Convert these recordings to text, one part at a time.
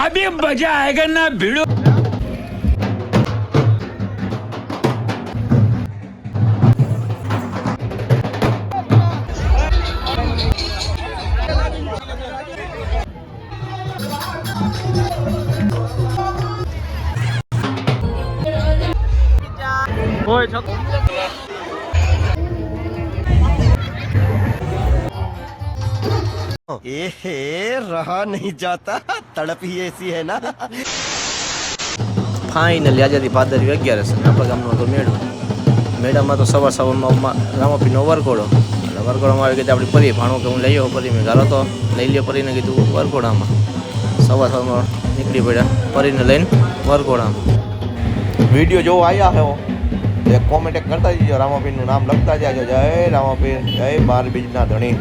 अभी मजा आएगा ना भिड़ो। रहा नहीं जाता, तड़प ही ऐसी है ना। ફાઇનલી આજે ભાદરવી 11 છે આપણા ગામનો તો મેળો. મેળામાં તો સવારમાં રામાપીરનો વરઘોડો એટલે વરઘોડામાં આવી ગઈ આપણી પરી ભાણું કે હું લઈ આવું પરી મેં ગાલો તો લઈ લે પરીને કીધું વરઘોડામાં સવારમાં નીકળી પડ્યા પરીને લઈને વરઘોડામાં. વિડીયો જોવો આવ્યા હો એક કોમેન્ટ કરતા જજો, રામાપીરનું નામ લખતા જાજો. જય રામાપીર, જય 12 બીજના ધણી.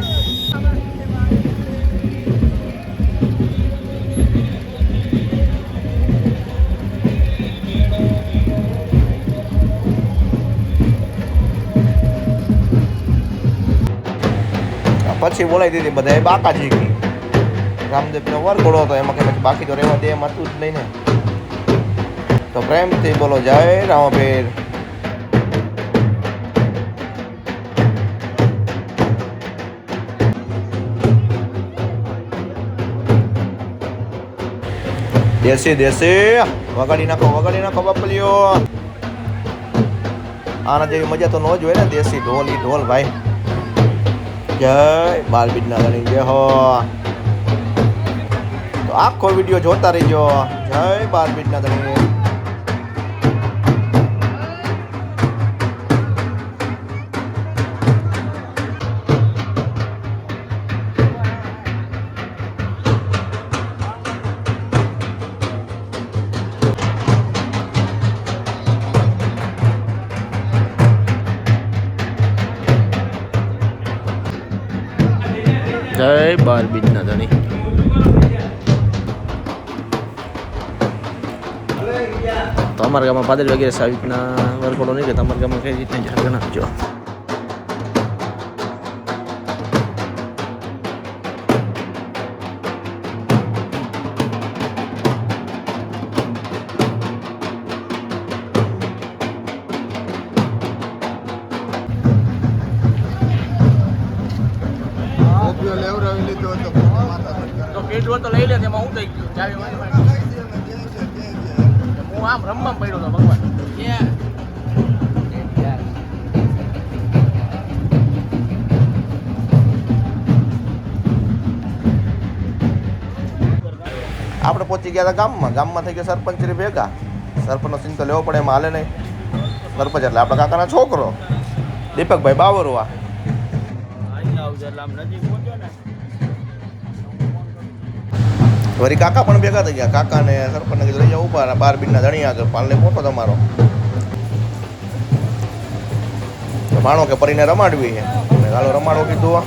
પછી બોલાવી દીધી બધા બાકાજી કી રામદેવનો વરઘોડો હતો એમાં કંઈ બાકી તો રહેવા દે એમ હતું જ નહીં ને. તો પ્રેમથી બોલો જય રામાપીર. દેશી દેશી વગાડી નાખો બાપલીઓ. આના જેવી મજા તો ન જ હોય ને, દેશી ઢોલ ઈ ઢોલ ભાઈ. જય 12 બીજના ધણી જય હો. તો આખો વિડીયો જોતા રહીજો. જય 12 બીજના ધણી. જય 12 બીજના ધણી. તો અમારા ગામમાં ભાદરવી 11 આવી રીતના વરઘોડો નહીં કે તમારા ગામમાં કઈ રીતના જરાક જણાવજો. તો પેટ તો લઈ લે તેમાં હું થઈ ગયું ચાવી હું આમ રમવા પડ્યો હતો ભગવાન. આપણે પહોંચી ગયા હતા ગામમાં થઈ ગયા સરપંચ ભેગા. સરપંચનો સીન તો લેવો પડે, એમાં હાલે નહીં. સરપંચ એટલે આપણા કાકાના છોકરો દીપકભાઈ બાવરવા. વળી કાકા પણ ભેગા થઈ ગયા. કાકાને સરપંચને કીધું લઈ જાઓ ઉપર 12 બીજના ધણી આગળ પાલને ફોટો તમારો. ભાણો કે પરીને રમાડવી છે, ગાલો રમાડો કીધું.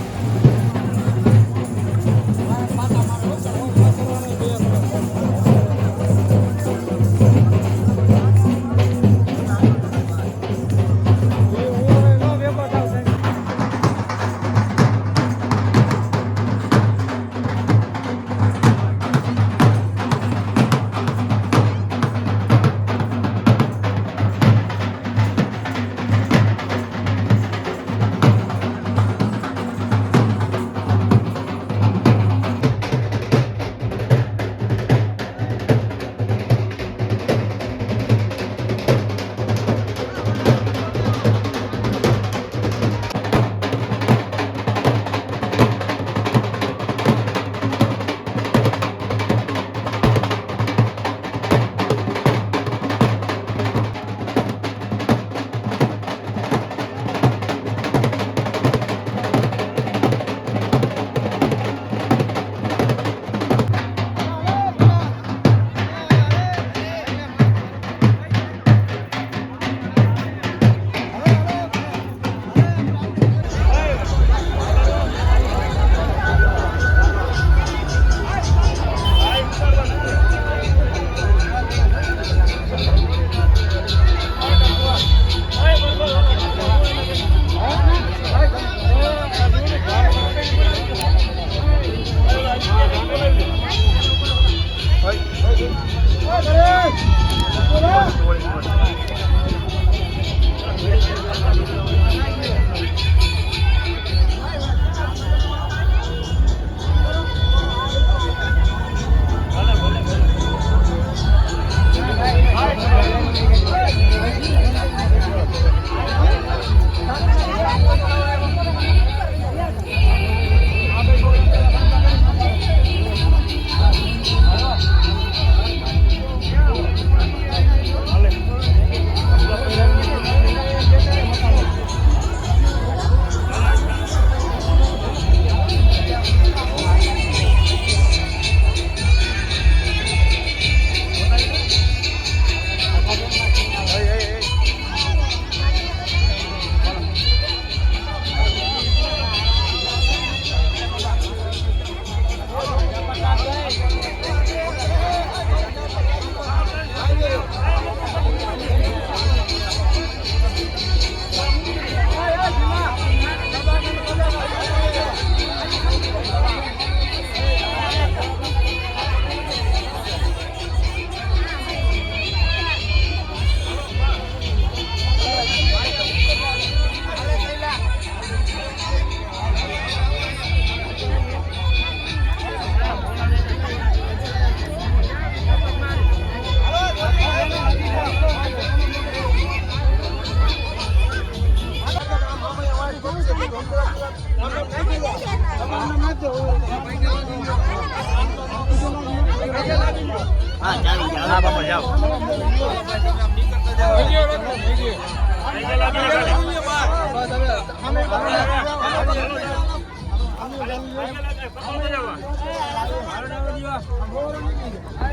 હા બાપા જાઓ.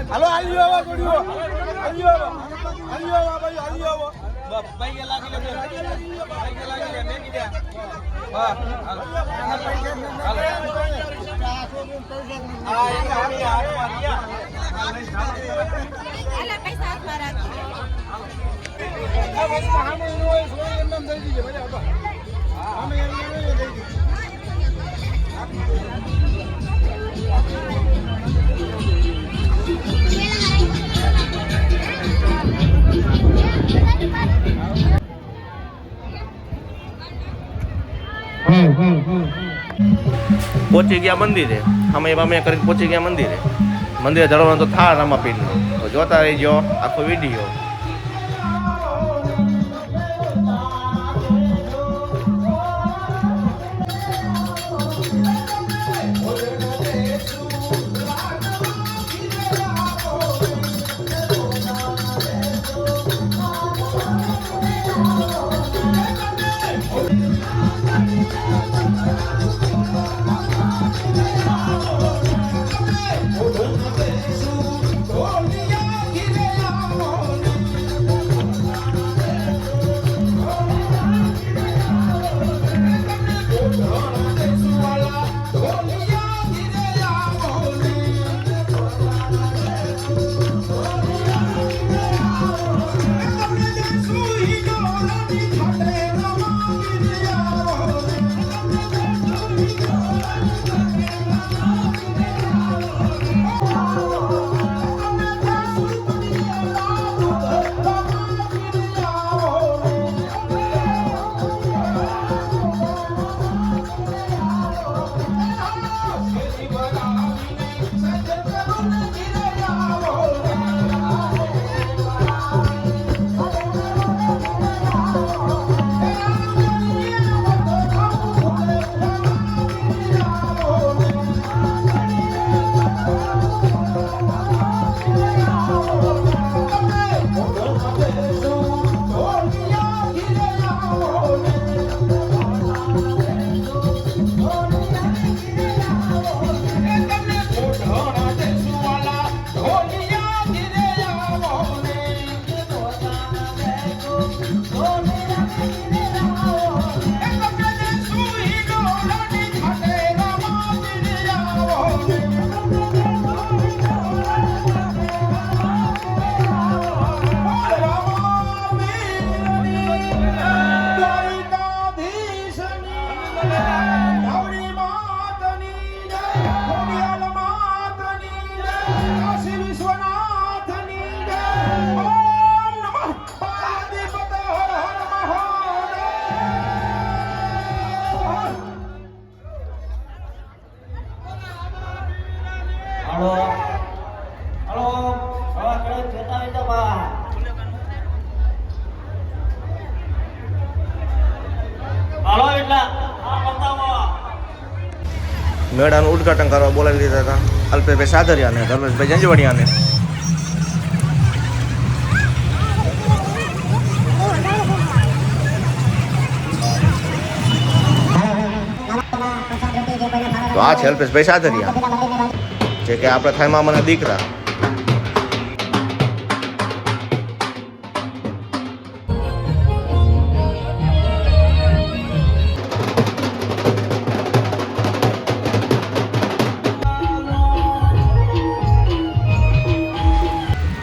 હાલો આવી આવો ગોડીઓ આવી આવો ભાઈ આવી આવો ભાઈ કે લાગી લે ભાઈ કે લાગી લે મેકી દે હા હાલો આ એક આવી આરિયા આલા પૈસા હાથમાં રાખો આ ભાઈ સામે નો હોય સો એમ નામ દઈ દીજે ભાઈ આપા સામે એમ દઈ દીજે પહોંચી ગયા મંદિરે. અમે કરીને પહોંચી ગયા મંદિરે. મંદિરે ચડવાનો તો થાળ રામાપીરનો. તો જોતા રહીજો આખો વિડીયો. મેળાનું ઉદ્ઘાટન કરવા બોલાવી લીધા હતા અલ્પેશભાઈ સાધરિયા અને ધર્મેશભાઈ જંજવાડિયાને. તો આ છે અલ્પેશભાઈ સાધરિયા, જે કે આપણે થાય મામાના દીકરા.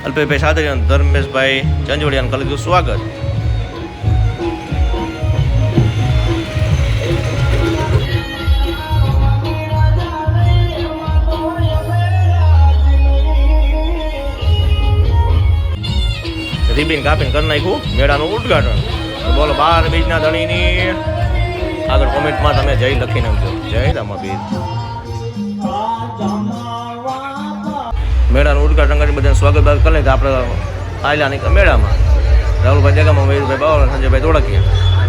અલ્પેશભાઈ સાધરિયા ધર્મેશભાઈ ચંજોડિયાને કરી લીધું સ્વાગત. રિબિન કાપીને કરી નાખ્યું મેળાનું ઉદ્ઘાટન. તો બોલો 12 બીજના ધણીની આગળ કોમેન્ટમાં તમે જય લખી નાખજો. જય રામાપીર. મેળાનું ઉદ્ઘાટન કરી બધાને સ્વાગત કરી લઈએ. આપણે આયલાની મેળામાં રાહુલભાઈ દેગામાં, મયુરભાઈ બાવળ, સંજયભાઈ ધોળકિયા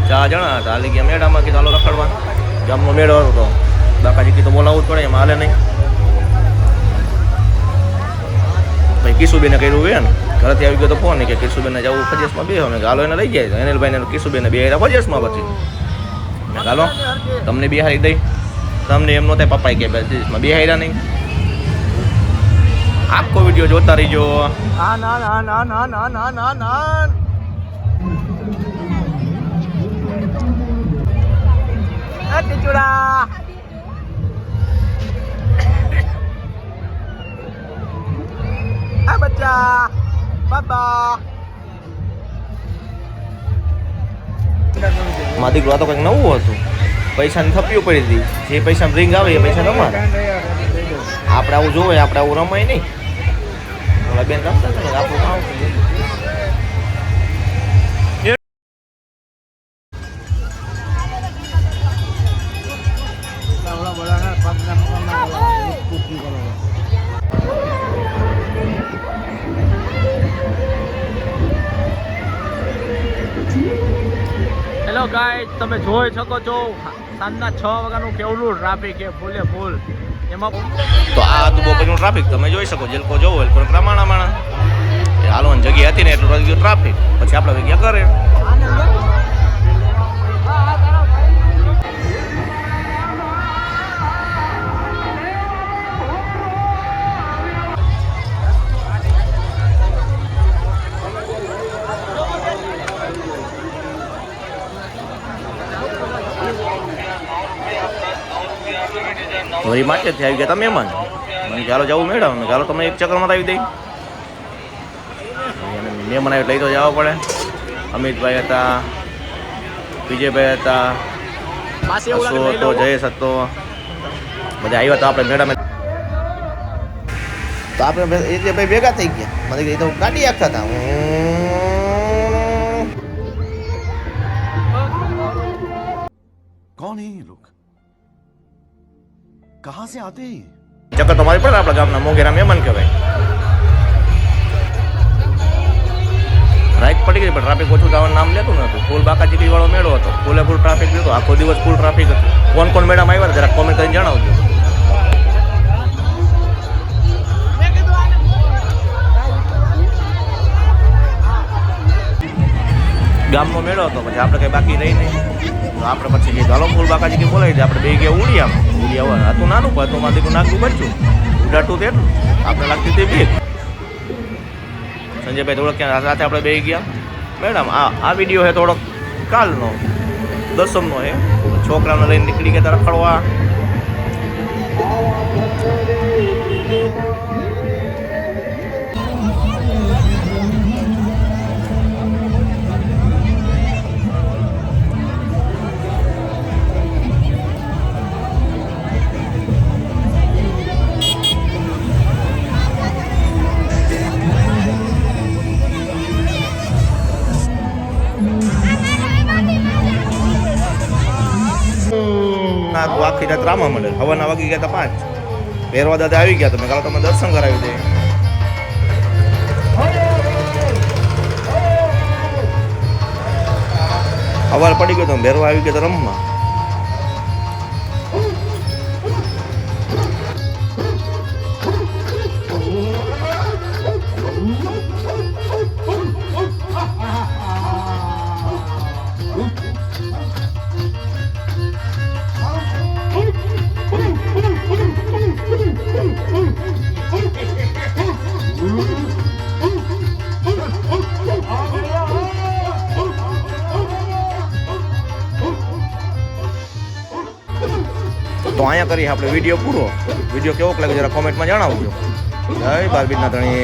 4 જણા હતા. હાલી ગયા મેળામાં. કીધું હાલો રખડવા. ગામનો મેળો હતો. બાકાજી કીધું બોલાવવું જ પડે, એમાં હાલે નહીં. ભાઈ કિશુબેને કર્યું હોય ને ઘરેથી આવી ગયો તો ફોન કે કિશુબેને જવું ફજેસમાં બે અમે ગાલો એને લઈ જાય એનલભાઈને કિશુબેને બે હારા ફજેસમાં પછી મેં ગાલો તમને બે હારી દઈ તમને એમ નો થાય પપ્પાએ કે ફજેસમાં બે હાર્યા નહીં આખો વિડીયો જોતા રહીજો ના ના ના ના ના ના ના ના ના ટીચુડા આ બચ્ચા બાબા મારા દીકરો આ તો કંઈક નવું હતું પૈસાની થપ્પીઓ પડી હતી જે પૈસા રિંગ આવે એ પૈસા તમારે આપણે આવું જોવે આપણે આવું રમાય નહીં ઓલા બેન રમતા હતા ને આપણું કામ હેલો ગાઈસ તમે જોઈ શકો છો સાંજના 6 વાગ્યાનું કેવલું ટ્રાફિક છે ફૂલે ફૂલ એમાં તો આ તો બપોરનું ટ્રાફિક તમે જોઈ શકો જેલકો જોવો એલકો પ્રમાણા એ હાલવાની જગ્યા હતી ને એટલું રહી ગયું ટ્રાફિક પછી આપણે ગયા કરે વળી માટે જ આવી ગયા તમે મહેમાન મને ચાલો જવું મેડમ ચાલો તમે એક ચક્કર મરાવી દઈ મહેમાન આવી લઈ તો જવા પડે અમિતભાઈ હતા વિજયભાઈ હતા અશો હતો જયેશ હતો બધા આવ્યા તો આપણે મેડમ તો આપણે એટલે ભાઈ ભેગા થઈ ગયા મને એ તો ગાડી આપતા હતા कौन है ये लोग कहां से आते हैं ચક્કર તમારી પડે આપણા ગામના મોગેરા મહેમાન કહેવાય રાઈટ પડી ગઈ પણ ટ્રાફિક ઓછું થવાનું નામ લેતું નતું ફૂલ બાકાચીકી વાળો મેળો હતો ફૂલે ફૂલ ટ્રાફિક લીધો આખો દિવસ ફૂલ ટ્રાફિક હતું કોણ મેડમ આવ્યા જરા કોમેન્ટ કરીને જણાવજો ગામનો મેળો હતો પછી આપણે કઈ બાકી રહી નહીં તો આપણે પછી જે ગાલો ફૂલ બાકાચીકી બોલાવી દે આપણે બે ગયા ઉડિયામાં હતું નાનું પણ હતું મારી દીકરું નાખતું બચ્યું ઉડાટું તેટલું આપણે લાગતી હતી બીક સંજયભાઈ થોડોક ક્યાં સાથે આપણે બે ગયા મેડમ આ વિડીયો છે થોડોક કાલનો દસમનો છે છોકરાને લઈને નીકળી ગયા રખડવા આખી રાત રામા મળે હવાના વાગી ગયા હતા 5 ભેરવા દાદા આવી ગયા તમે કાલે તમે દર્શન કરાવી દે હવાર પડી ગયો તો ભેરવા આવી ગયા તો રમવા તો અહીંયા કરી આપણે વિડીયો પૂરો વિડીયો કેવો લાગે જરા કોમેન્ટમાં જણાવજો જય બારબીરના ધણી